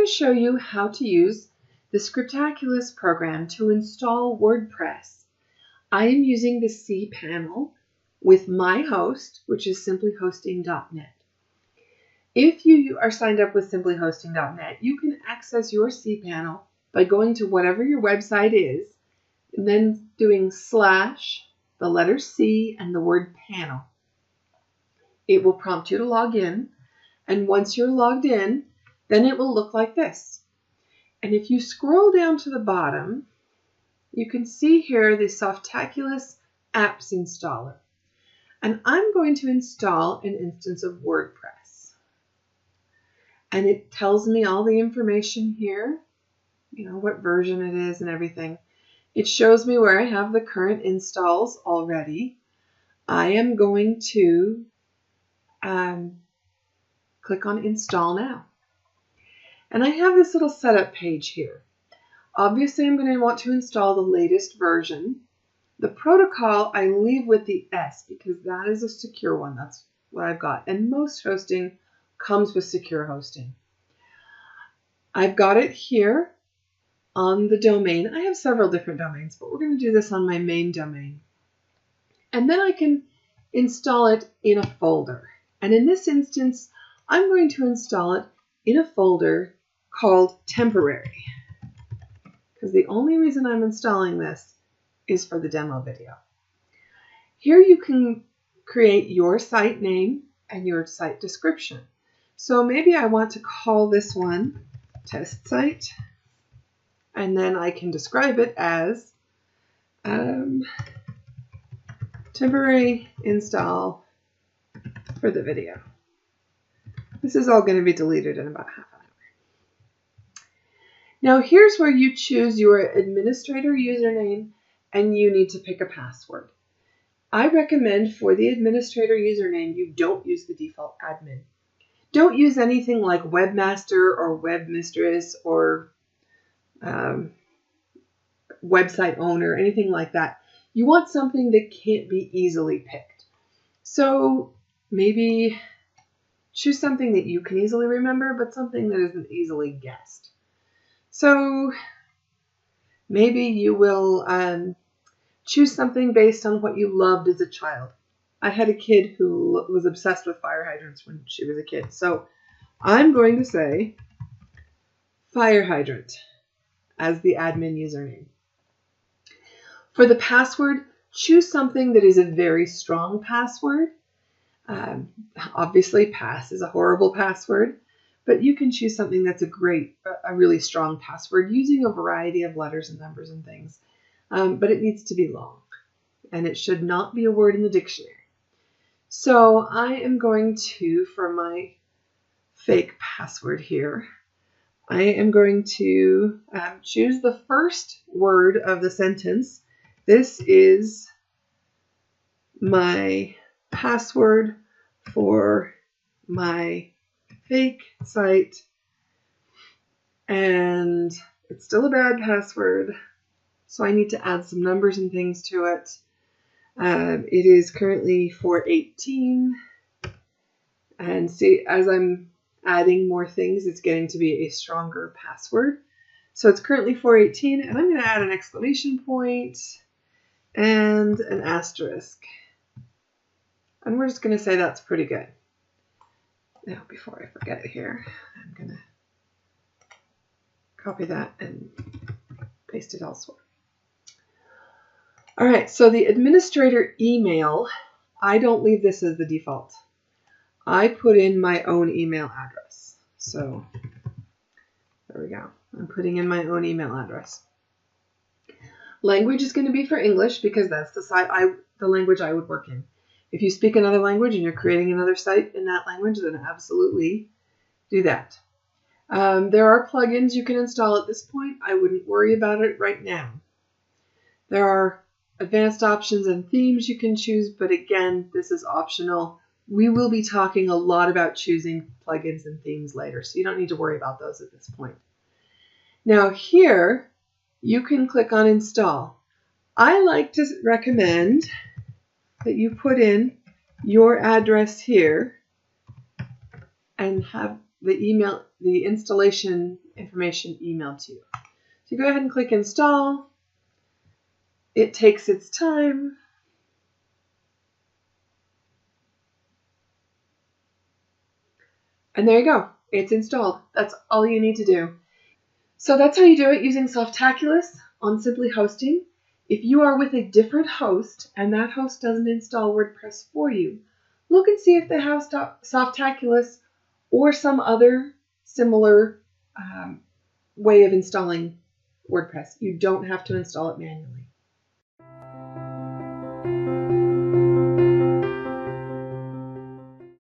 to show you how to use the Scriptaculous program to install WordPress. I am using the cPanel with my host, which is simplyhosting.net. If you are signed up with simplyhosting.net, you can access your cPanel by going to whatever your website is, and then doing / the letter C and the word panel. It will prompt you to log in, and once you're logged in, then it will look like this. And if you scroll down to the bottom, you can see here the Softaculous Apps Installer. And I'm going to install an instance of WordPress. And it tells me all the information here, what version it is and everything. It shows me where I have the current installs already. I am going to click on Install Now. And I have this little setup page here. Obviously, I'm going to want to install the latest version. The protocol I leave with the S because that is a secure one. That's what I've got. And most hosting comes with secure hosting. I've got it here on the domain. I have several different domains, but we're going to do this on my main domain. And then I can install it in a folder. And in this instance, I'm going to install it in a folder called Temporary, because the only reason I'm installing this is for the demo video. Here you can create your site name and your site description. So maybe I want to call this one Test Site, and then I can describe it as temporary install for the video. This is all going to be deleted in about half an hour. Now here's where you choose your administrator username and you need to pick a password. I recommend for the administrator username you don't use the default admin. Don't use anything like webmaster or webmistress or website owner, anything like that. You want something that can't be easily picked. So maybe choose something that you can easily remember, but something that isn't easily guessed. So maybe you will choose something based on what you loved as a child. I had a kid who was obsessed with fire hydrants when she was a kid. So I'm going to say fire hydrant as the admin username. For the password, choose something that is a very strong password. Obviously, pass is a horrible password, but you can choose something that's a really strong password using a variety of letters and numbers and things. But it needs to be long, and it should not be a word in the dictionary. So I am going to, for my fake password here, I am going to choose the first word of the sentence. This is my password for my fake site, and it's still a bad password, so I need to add some numbers and things to it. It is currently 418, and see, as I'm adding more things, it's getting to be a stronger password. So it's currently 418, and I'm going to add an exclamation point and an asterisk. And we're just going to say that's pretty good. Now, before I forget it here, I'm going to copy that and paste it elsewhere. All right, so the administrator email, I don't leave this as the default. I put in my own email address. So there we go. I'm putting in my own email address. Language is going to be for English because that's the language I would work in. If you speak another language and you're creating another site in that language, then absolutely do that. There are plugins you can install at this point. I wouldn't worry about it right now. There are advanced options and themes you can choose, but again, this is optional. We will be talking a lot about choosing plugins and themes later, so you don't need to worry about those at this point. Now here, you can click on Install. I like to recommend that you put in your address here and have the installation information emailed to you. So go ahead and click install. It takes its time. And there you go. It's installed. That's all you need to do. So that's how you do it using Softaculous on Simply Hosting. If you are with a different host and that host doesn't install WordPress for you, look and see if they have Softaculous or some other similar way of installing WordPress. You don't have to install it manually.